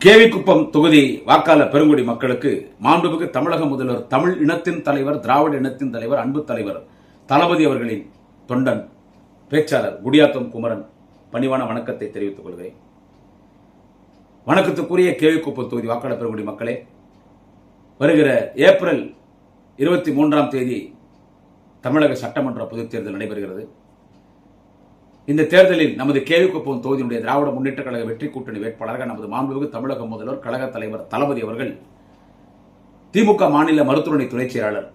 கேவிக்குப்பம் தொகுதி வாக்காளர் பெருங்குடி மக்களுக்கு மாண்புமிகு தமிழக முதல்வர் தமிழ் இனத்தின் தலைவர் திராவிட இனத்தின் தலைவர் அன்பு தலைவர் தளபதி அவர்களின் தொண்டன் பேச்சாளர் குடியாத்தம் குமரன் பணிவான வணக்கத்தை தெரிவித்துக் கொள்கிறேன். வணக்கத்துக்குரிய கேவிக்குப்பம் தொகுதி வாக்காளர் பெருங்குடி மக்களே, வருகிற ஏப்ரல் 23ஆம் தேதி தமிழக சட்டமன்ற பொதுத் தேர்தல் நடைபெறுகிறது. இந்த தேர்தலில் நமது கேவிக்குப்பம் தொகுதியினுடைய திராவிட முன்னேற்ற கழக வெற்றி கூட்டணி வேட்பாளராக நமது மாண்புமிகு தமிழக முதல்வர் கழக தலைவர் தளபதி அவர்கள் திமுக மாநில மருத்துவமனை துணை செயலாளர்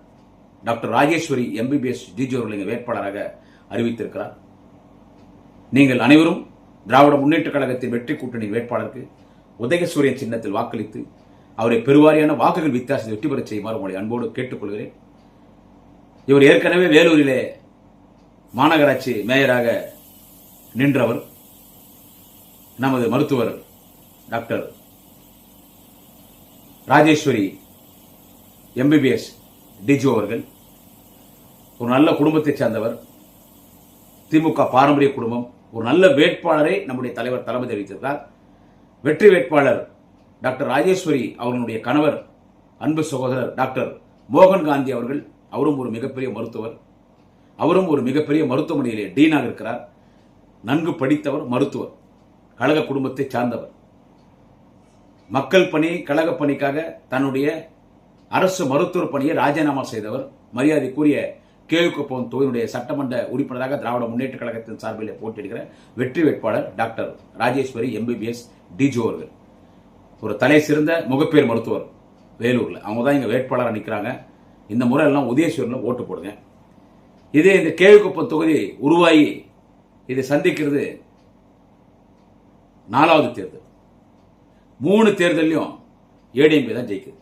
டாக்டர் ராஜேஸ்வரி MBBS DG அவர்களை வேட்பாளராக அறிவித்திருக்கிறார். நீங்கள் அனைவரும் திராவிட முன்னேற்ற கழகத்தின் வெற்றி கூட்டணி வேட்பாளருக்கு உதயசூரியன் சின்னத்தில் வாக்களித்து அவரை பெருவாரியான வாக்குகள் வித்தியாசத்தை வெற்றி பெறச் செய்யுமாறு உங்களை அன்போடு கேட்டுக்கொள்கிறேன். இவர் ஏற்கனவே வேலூரிலே மாநகராட்சி மேயராக நின்றவர். நமது மருத்துவர் டாக்டர் ராஜேஸ்வரி MBBS DG அவர்கள் ஒரு நல்ல குடும்பத்தைச் சேர்ந்தவர், திமுக பாரம்பரிய குடும்பம், ஒரு நல்ல வேட்பாளரை நம்முடைய தலைவர் தளபதி அறிவித்திருக்கிறார். வெற்றி வேட்பாளர் டாக்டர் ராஜேஸ்வரி அவர்களுடைய கணவர் அன்பு சகோதரர் டாக்டர் மோகன் காந்தி அவர்கள், அவரும் ஒரு மிகப்பெரிய மருத்துவர், அவரும் ஒரு மிகப்பெரிய மருத்துவமனையிலே டீனாக இருக்கிறார். நன்கு படித்தவர், மருத்துவர், கழக குடும்பத்தை சார்ந்தவர். மக்கள் பணி கழக பணிக்காக தன்னுடைய அரசு மருத்துவர் பணியை ராஜினாமா செய்தவர். மரியாதைக்குரிய கேவிக்குப்பம் தொகுதியுடைய சட்டமன்ற உறுப்பினராக திராவிட முன்னேற்ற கழகத்தின் சார்பில் போட்டியிடுகிற வெற்றி வேட்பாளர் டாக்டர் ராஜேஸ்வரி MBBS DG அவர்கள் ஒரு தலை சிறந்த முகப்பேர் மருத்துவர் வேலூர்ல. அவங்க தான் இங்க வேட்பாளராக நிற்கிறாங்க. இந்த முறை எல்லாம் உதயசூரில் ஓட்டு போடுங்க. இதே இந்த கேவிக்குப்பம் தொகுதி உருவாகி இதை சந்திக்கிறது 4வது தேர்தல். 3 தேர்தலையும் ADMK தான் ஜெயிக்குது.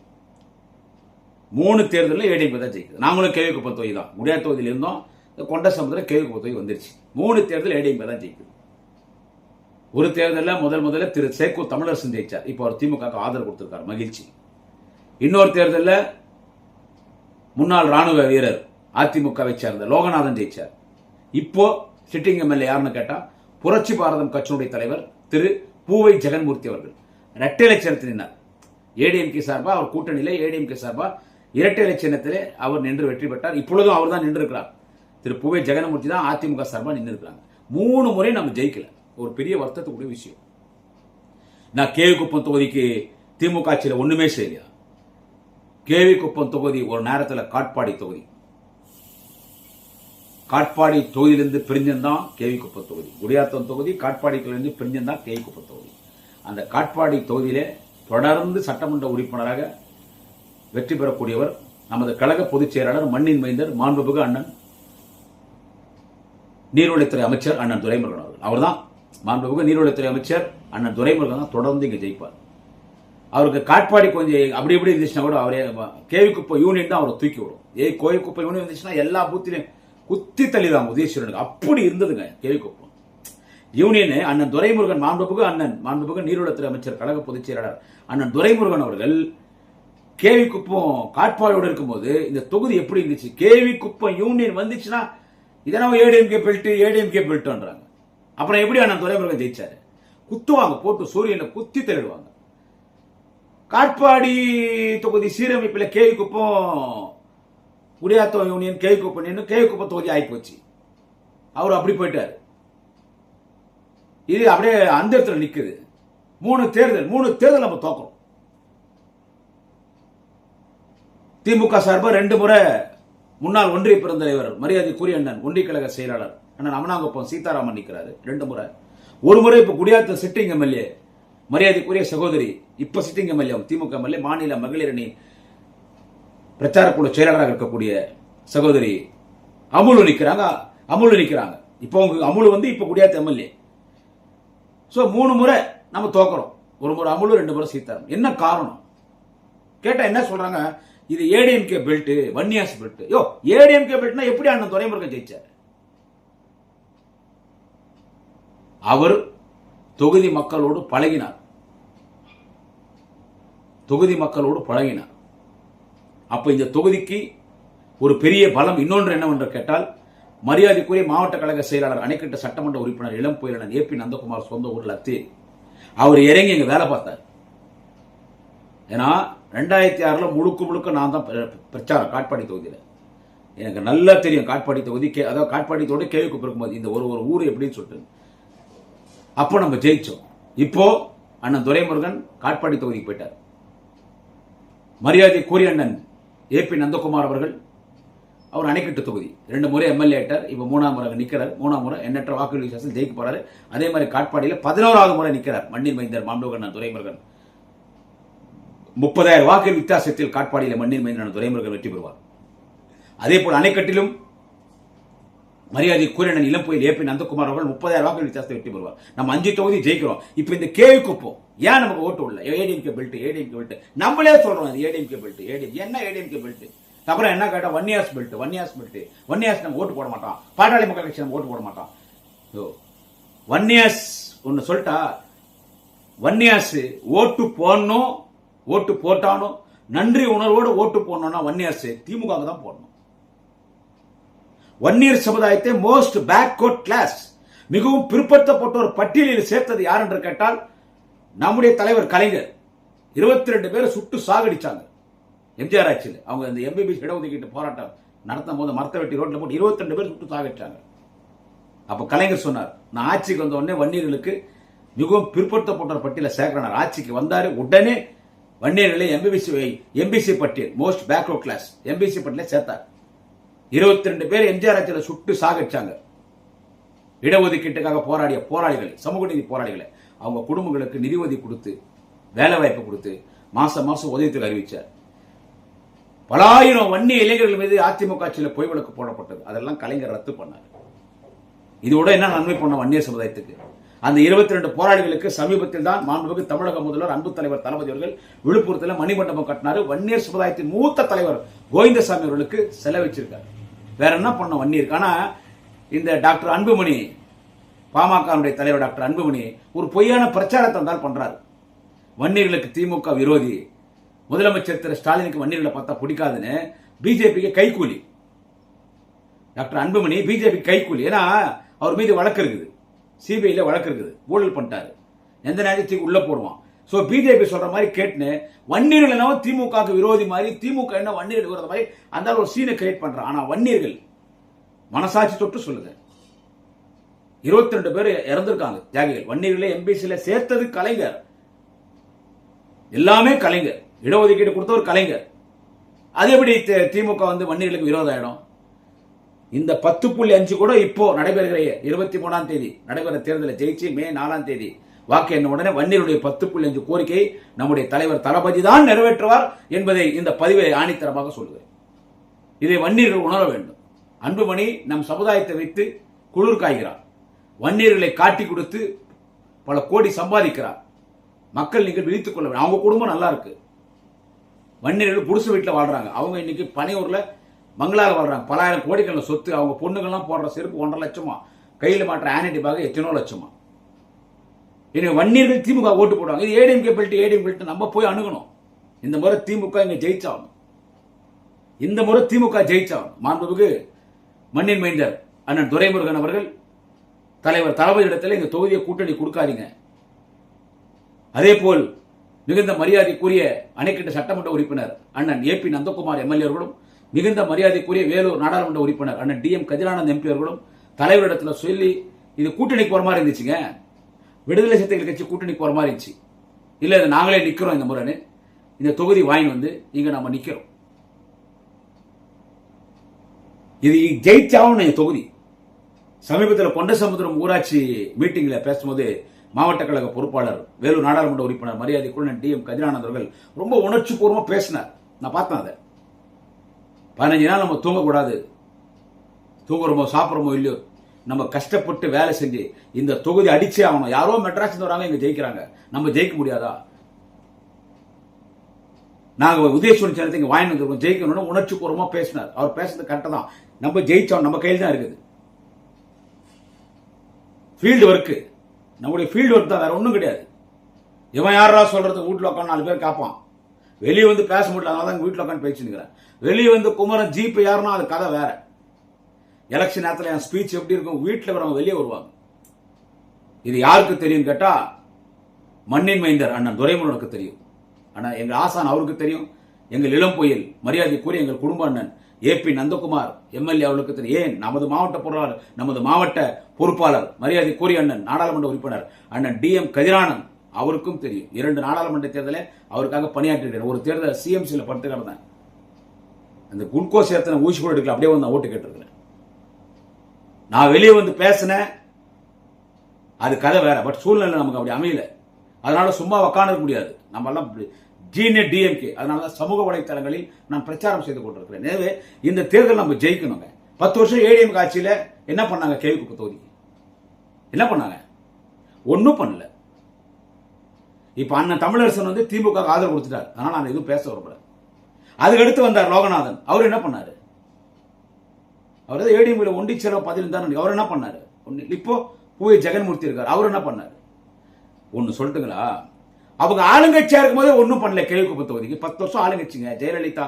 3 தேர்தலில் ADMK தான் ஜெயிக்குது. நாங்களும் கேவிக்குப்பம் தொகுதி தான், முடியாத தொகுதியில் இருந்தோம். கொண்ட சமுதிரம் கேவிக்குப்பம் தொகுதி வந்துருச்சு. 3 தேர்தல் ADMK தான் ஜெயிக்குது. ஒரு தேர்தலில் முதல்ல திரு சேக்கூர் தமிழரசன் ஜெயிச்சார். இப்போ அவர் திமுக ஆதரவு கொடுத்திருக்காரு, மகிழ்ச்சி. இன்னொரு தேர்தலில் முன்னாள் ராணுவ வீரர் அதிமுகவை சேர்ந்த லோகநாதன் ஜெயிச்சார். இப்போ சிட்டிங் MLA யாருன்னு கேட்டா புரட்சி பாரதம் கட்சியினுடைய தலைவர் திரு பூவை ஜெகன்மூர்த்தி அவர்கள் இரட்டை இலட்சணத்தில் நின்றார். ADMK சார்பா அவர் கூட்டணியிலே ADMK சார்பா இரட்டை இலட்சணத்திலே அவர் நின்று வெற்றி பெற்றார். இப்பொழுதும் அவர் தான் நின்று இருக்கிறார். திரு பூவை ஜெகன்மூர்த்தி தான் அதிமுக சார்பா நின்று இருக்கிறாங்க. 3 முறை நம்ம ஜெயிக்கல. ஒரு பெரிய வருத்தத்துக்குரிய விஷயம். நான் கேவிக்குப்பம் தொகுதிக்கு திமுக ஆட்சியில் ஒண்ணுமே செய்யல. கேவிக்குப்பம் தொகுதி ஒரு நேரத்தில் காட்பாடி தொகுதி. காட்பாடி தொகுதியிலிருந்து பிரிஞ்சந்தான் கேவிக்குப்பம் தொகுதி. குடியாத்தம் தொகுதி காட்பாடி தொகுதியிலிருந்து பிரிஞ்சந்தான் கேவிக்குப்பம் தொகுதி. அந்த காட்பாடி தொகுதியிலே தொடர்ந்து சட்டமன்ற உறுப்பினராக வெற்றி பெறக்கூடியவர் நமது கழக பொதுச் செயலாளர் மண்ணின் மைந்தர் மாண்புமிகு அண்ணன் நீர்வழித்துறை அமைச்சர் அண்ணன் துரைமுருகன் அவர்கள். அவர் தான் மாண்புமிகு நீர்வழித்துறை அமைச்சர் அண்ணன் துரைமுருகன் தான் தொடர்ந்து இங்க ஜெயிப்பார். அவருக்கு காட்பாடி கொஞ்சம் அப்படி இப்படி இருந்துச்சுன்னா கூட அவரே கேவிக்குப்பம் யூனியன் தான் அவரை தூக்கி விடும். கோவிக்குப்பம் யூனியன் இருந்துச்சுன்னா எல்லா பூத்திலையும் குத்தி தள்ளிதான் உதயசூரனுக்கு. அப்படி இருந்ததுங்க கேவிக்குப்பம் யூனியன். அண்ணன் துரைமுருகன் மாண்புமிகு நீர்வளத்துறை அமைச்சர் கழக பொதுச் செயலாளர் அண்ணன் துரைமுருகன் அவர்கள் கேவிக்குப்பம் காட்பாடியோடு இருக்கும்போது இந்த தொகுதி எப்படி இருந்துச்சு? கேவிக்குப்பம் யூனியன் வந்துச்சுன்னா இதெல்லாம் ADMK பெல்ட்ன்றாங்க. அப்புறம் எப்படி அண்ணன் துரைமுருகன் ஜெயிச்சாரு? குத்துவாங்க, போட்டு சூரியனை குத்தி தள்ளிடுவாங்க. காட்பாடி தொகுதி சீரமைப்பில் கேவிக்குப்பம் குடியாத்தம் யூனியன் கேவிக்குப்பம் தொகுதி ஆயிப்போச்சு. அவர் அப்படி போயிட்டாரு. இது அப்படியே அந்த இடத்துல நிக்குது. 3 தேர்தல் நம்ம தோக்கிறோம். திமுக சார்பா 2 முறை முன்னாள் ஒன்றிய பெருந்தலைவர் மரியாதைக்குரிய அண்ணன் ஒன்றிய கழக செயலாளர் அண்ணன் அமனாங்குப்பம் சீதாராமன் நிற்கிறாரு 2 முறை. ஒரு முறை இப்ப குடியாத்தம் சிட்டிங் MLA மரியாதைக்குரிய சகோதரி, இப்ப சிட்டிங் MLA திமுக MLA மாநில மகளிர் அணி பிரச்சார குழு செயலாளராக இருக்கக்கூடிய சகோதரி அமுலு நிக்கிறாங்க. இப்போ அமுலு வந்து இப்ப குடியாத்த MLA. 3 முறை நம்ம தோக்கிறோம். ஒரு முறை அமுலு, 2 முறை சீதாராமன். என்ன காரணம் கேட்டா என்ன சொல்றாங்க? இது ADMK பெல்ட், வன்னியாஸ் பெல்ட். ADMK பெல்ட்னா எப்படி அண்ணன் துரைமுருகன் ஜெயிச்சார்? அவர் தொகுதி மக்களோடு பழகினார். அப்ப இந்த தொகுதிக்கு ஒரு பெரிய பலம் இன்னொன்று என்னவென்று கேட்டால், மரியாதைக்குரிய மாவட்ட கழக செயலாளர் அணைக்கட்டு சட்டமன்ற உறுப்பினர் இளம் புயலன் AP நந்தகுமார் சொந்த ஊரில் அத்தேரி அவர் இறங்கி இங்க வேலை பார்த்தார். ஏன்னா 2006 முழுக்க நான் தான் பிரச்சாரம் காட்பாடி தொகுதியில். எனக்கு நல்லா தெரியும் காட்பாடி தொகுதி, அதாவது காட்பாடி தொகுதி கேள்விக்கு இருக்கும்போது இந்த ஒரு ஊர் எப்படின்னு சொல்லிட்டு அப்போ நம்ம ஜெயிச்சோம். இப்போ அண்ணன் துரைமுருகன் காட்பாடி தொகுதிக்கு போயிட்டார். மரியாதை கூறிய அண்ணன் ஏபி நந்தகுமார் அவர்கள், அவர் அணைக்கட்டு தொகுதி 2 முறை எம்எல்ஏ ஆயிட்டார். இப்போ 3ஆம் முறை நிற்கிறார். 3ஆம் முறை எண்ணற்ற வாக்குகள் வித்தியாசத்தில் ஜெயிக்க போறாரு. அதே மாதிரி காட்பாடியில் 11வது முறை நிற்கிறார் மண்ணின் மைந்தர் மாண்புமிகு துரைமுருகன். 30,000 வாக்குகள் வித்தியாசத்தில் காட்பாடியில் மண்ணின் மைந்தர் துரைமுருகன் வெற்றி பெறுவார். அதே போல் அணைக்கட்டிலும் மரியாதை கூறிய இளம்புயல் ஏபி நந்தகுமார் அவர்கள் 30,000 வாக்குகள் வித்தியாசத்தை வெற்றி பெறுவார். நம்ம 5 தொகுதி ஜெயிக்கிறோம். இப்ப இந்த கேள்விக்குப்போ ஏன் நமக்கு ஓட்டு உள்ள ஏடிஎம்கே பெல்ட் நம்மளே சொல்றோம். ஏடிஎம்கே பெல்ட் என்ன ஏடிஎம்கே பெல்ட்? அப்புறம் என்ன கேட்டா வன்னியாஸ் பெல்ட் நம்ம ஓட்டு போட மாட்டோம். பாட்டாளி மக்கள் கட்சி நம்ம ஓட்டு போட மாட்டோம். வன்னியாஸ் ஒன்னு சொல்லிட்டா, வன்னியாஸ் ஓட்டு போடணும், ஓட்டு போட்டானோ நன்றி உணர்வோடு ஓட்டு போடணும்னா வன்னியாஸ் திமுக தான் போடணும். வன்னியர் சமுதாயத்தை மோஸ்ட் பேக்வர்ட் கிளாஸ், மிகவும் பிற்படுத்தப்பட்ட ஒரு பட்டியலில் சேர்த்தது யார் என்று கேட்டால் நம்முடைய தலைவர் கலைஞர். 22 பேரை சுட்டு சாகடிச்சாங்க எம்ஜிஆர் ஆட்சியில். அவங்க இந்த எம்பிபிஎஸ் இடஒதுக்கீட்டு போராட்டம் நடத்தும் போது மரத்தை வெட்டி ரோட்ல போட்டு 22 பேர் சுட்டு சாகடிச்சாங்க. அப்ப கலைஞர் சொன்னார், நான் ஆட்சிக்கு வந்த உடனே வன்னியர்களுக்கு மிகவும் பிற்படுத்தப்பட்ட ஒரு பட்டியலை சேர்க்கிறார். ஆட்சிக்கு வந்தாரு, உடனே வன்னியர்களை எம்பிசி பட்டியல் மோஸ்ட் பேக்வர்ட் கிளாஸ் எம்பிசி பட்டியலை சேர்த்தார். 22 பேர் எம்ஜிஆர் ஆட்சியில் சுட்டு சாகடிச்சாங்க. இடஒதுக்கீட்டுக்காக போராடிய போராளிகளை, சமூக நீதி போராளிகளை, அவங்க குடும்பங்களுக்கு நிதி உதவி கொடுத்து, வேலை வாய்ப்பு கொடுத்து, மாசம் உதவித்தொகை அறிவிச்சார். பல ஆயிரம் வன்னிய இளைஞர்கள் மீது அதிமுக ஆட்சியில் பொய் வழக்கு போடப்பட்டது. அதெல்லாம் கலைஞர் ரத்து பண்ணார். இதோட என்ன நன்மை பண்ண வன்னியர் சமுதாயத்துக்கு? அந்த 22 போராளிகளுக்கு சமீபத்தில் தான் மாண்புமிகு தமிழக முதல்வர் அன்பு தலைவர் தளபதி அவர்கள் விழுப்புரத்தில் மணிமண்டபம் கட்டினாரு. வன்னியர் சமுதாயத்தின் மூத்த தலைவர் கோவிந்தசாமி அவர்களுக்கு செலவச்சிருக்காரு. வேற என்ன பண்ண வன்னியருக்கு? ஆனா இந்த டாக்டர் அன்புமணி, பாமக தலைவர் டாக்டர் அன்புமணி ஒரு பொய்யான பிரச்சாரத்தை தான் பண்றாரு. வன்னியர்களுக்கு திமுக விரோதி, முதலமைச்சர் திரு ஸ்டாலினுக்கு வன்னியர்களை பார்த்தா பிடிக்காதுன்னு பிஜேபிக்கு கைகூலி. டாக்டர் அன்புமணி பிஜேபி கைகூலி. ஏன்னா அவர் மீது வழக்கு இருக்குது, சிபிஐல வழக்கு இருக்குது, ஊழல் பண்ணிட்டாரு, எந்த நேரத்துக்கு உள்ள போடுவான். சோ பிஜேபி சொல்ற மாதிரி கேட்டுன்னு வன்னியர்கள் என்ன திமுக விரோதி மாதிரி, திமுக என்ன வன்னியர்கள் விரோத மாதிரி அந்த ஒரு சீனை கிரியேட் பண்றான். ஆனா வன்னியர்கள் மனசாட்சி தொட்டு சொல்லுங்க, 22 பேர் இறந்திருக்காங்க தியாகிகள். வன்னியர்களை எம்பிசியில சேர்த்தது கலைஞர், எல்லாமே கலைஞர். இடஒதுக்கீடு கொடுத்தவர் கலைஞர். அது எப்படி திமுக வன்னியர்களுக்கு விரோதம் ஆயிடும்? இந்த 10.5 கூட இப்போ நடைபெறுகிற 23ஆம் தேதி நடைபெற தேர்தலில் ஜெயிச்சு மே 4ஆம் தேதி வாக்கு எண்ண உடனே வன்னியருடைய 10.5 கோரிக்கையை நம்முடைய தலைவர் தளபதி தான் நிறைவேற்றுவார் என்பதை இந்த பதிவை ஆணித்தரமாக சொல்கிறேன். இதை வன்னியர்கள் உணர வேண்டும். அன்புமணி நம் சமுதாயத்தை வைத்து குளிர் காய்கிறார். வன்னியர்களை காட்டி கொடுத்து பல கோடி சம்பாதிக்கிறார். மக்கள் நீங்கள் விழித்துக் கொள்ள வேண்டும். அவங்க குடும்பம் நல்லா இருக்கு. வன்னியர்கள் குடிசை வீட்டில் வாழ்றாங்க. அவங்க இன்னைக்கு பனையூர்ல மங்களால வாழ்றாங்க. பலாயிரம் கோடிகள் சொத்து. அவங்க பொண்ணுங்கள்லாம் போடுற செருப்பு 1.5 லட்சமா, கையில் மாற்ற ஆனிட்டி பாக எத்தனோ லட்சமா. இனி வன்னியர்கள் திமுக ஓட்டு போடுவாங்க. இது ஏடிஎம்கே பெல்ட் நம்ம போய் அணுகணும். இந்த முறை திமுக இங்க ஜெயிச்சாகணும். இந்த முறை திமுக ஜெயிச்சாகணும். மாண்புமிகு மண்ணின் மைந்தர் அண்ணன் துரைமுருகன் அவர்கள் தலைவர் தளபதி இடத்துல இந்த தொகுதியை கூட்டணி கொடுக்காதீங்க. அதே போல் மிகுந்த மரியாதைக்குரிய அணைக்கட்டு சட்டமன்ற உறுப்பினர் அண்ணன் ஏபி நந்தகுமார் எம்எல்ஏ அவர்களும், மிகுந்த மரியாதைக்குரிய வேலூர் நாடாளுமன்ற உறுப்பினர் அண்ணன் டிஎம் கதிரானந்த் எம்பி அவர்களும் தலைவரிடத்துல சொல்லி இது கூட்டணிக்கு போற மாதிரி இருந்துச்சுங்க. விடுதலை சிறுத்தைகள் கட்சி கூட்டணிக்கு போற மாதிரி இருந்துச்சு. இல்ல இது நாங்களே நிக்கிறோம் இந்த முறைன்னு இந்த தொகுதி வாங்கி இங்க நம்ம நிக்கிறோம். இது ஜெயிச்சாவும் தொகுதி. சமீபத்தில் கொண்டசமுத்திரம் ஊராட்சி மீட்டிங்ல பேசும்போது மாவட்ட கழக பொறுப்பாளர் வேலூர் நாடாளுமன்ற உறுப்பினர் மரியாதைக்குள்ள டிஎம் கதிரானந்த் அவர்கள் ரொம்ப உணர்ச்சி பூர்வமா பேசினார். நான் பார்த்தேன் அதை. 15 நாள் நம்ம தூங்கக்கூடாது, தூங்குறோமோ சாப்பிட்றோமோ இல்லையோ நம்ம கஷ்டப்பட்டு வேலை செஞ்சு இந்த தொகுதி அடிச்சே ஆகணும். யாரோ மெட்ராஸ் வராங்க இங்க ஜெயிக்கிறாங்க, நம்ம ஜெயிக்க முடியாதா? நாங்க உதயசூரன் சேனத்தை இங்க வாங்கி வந்துருக்கோம், ஜெயிக்கணும்னு உணர்ச்சி பூர்வமா பேசினார். அவர் பேசுறது கரெக்டா தான். நம்ம ஜெயிச்சோம், நம்ம கையில் தான் இருக்குது. ஃபீல்டு ஒர்க், நம்முடைய ஃபீல்டு ஒர்க் தான், வேற ஒன்றும் கிடையாது. இவன் யாரா சொல்றது? வீட்டில் உட்காந்து 4 பேர் காப்பான். வெளியே பேச முடியல, அதனால தான் வீட்டில் உட்காந்து பேசினுக்கிறேன். வெளியே குமரன் ஜீப் யாருன்னா அது கதை வேற. எலெக்ஷன் நேரத்தில் என் ஸ்பீச் எப்படி இருக்கும், வீட்டில் வரவங்க வெளியே வருவாங்க. இது யாருக்கு தெரியும் கேட்டா மண்ணின் மைந்தர் அண்ணன் துரைமுருகனுக்கு தெரியும். ஆனா எங்க ஆசான் அவருக்கு தெரியும், எங்கள் இளம் புயல் மரியாதைக்குரிய எங்கள் குடும்ப அண்ணன் ஏபி நந்தகுமார் எம்எல்ஏ அவர்களுக்கு தெரியும். ஏன் நமது மாவட்ட பொருளாளர், நமது மாவட்ட பொறுப்பாளர் மரியாதைக்குரிய அண்ணன் நாடாளுமன்ற உறுப்பினர் அண்ணன் டிஎம் கதிரானன் அவருக்கும் தெரியும். 2 நாடாளுமன்ற தேர்தலை அவருக்காக பணியாற்றிருக்கிறேன். ஒரு தேர்தல் சிஎம்சியில படுத்து கிடந்தேன். அந்த குளுக்கோஸ் ஏத்தனை ஊசி கூட எடுக்கல, அப்படியே வந்து ஓட்டு கேட்டிருக்கிறேன். நான் வெளியே வந்து பேசினேன், அது கதை வேற. பட் சூழ்நிலை நமக்கு அப்படி அமையல. அதனால சும்மா உட்கார்ந்து முடியாது. நம்ம எல்லாம் ஜீனியர் டிஎம்கே. அதனால சமூக வலைத்தளங்களில் நான் பிரச்சாரம் செய்து கொண்டிருக்கிறேன். எனவே இந்த தேர்தல் நம்ம ஜெயிக்கணுங்க. 10 வருஷம் ஏடிஎம் ஆட்சியில என்ன பண்ணாங்க? கேள்விக்கு தொகுதிக்கு என்ன பண்ணாங்க? ஒன்னும் பண்ணல. இப்ப அண்ணன் தமிழரசன் வந்து திமுக ஆதரவு கொடுத்துட்டார். அதனால நான் எதுவும் பேச வரப்பட. அதுக்கடுத்து வந்தார் லோகநாதன். அவர் என்ன பண்ணாரு? அவர் ஏடிஎம்ல ஒண்டி செலவு 15 அவர் என்ன பண்ணாரு? இப்போ பூவை ஜெகன்மூர்த்தி இருக்கார். அவர் என்ன பண்ணாரு? ஒன்னு சொல்லட்டுங்களா? அவங்க ஆளுங்கட்சியா இருக்கும் போதே ஒன்னும் பண்ணல. கேள்விக்குப்ப தொகுதிக்கு 10 வருஷம் ஆளுங்கட்சிங்க. ஜெயலலிதா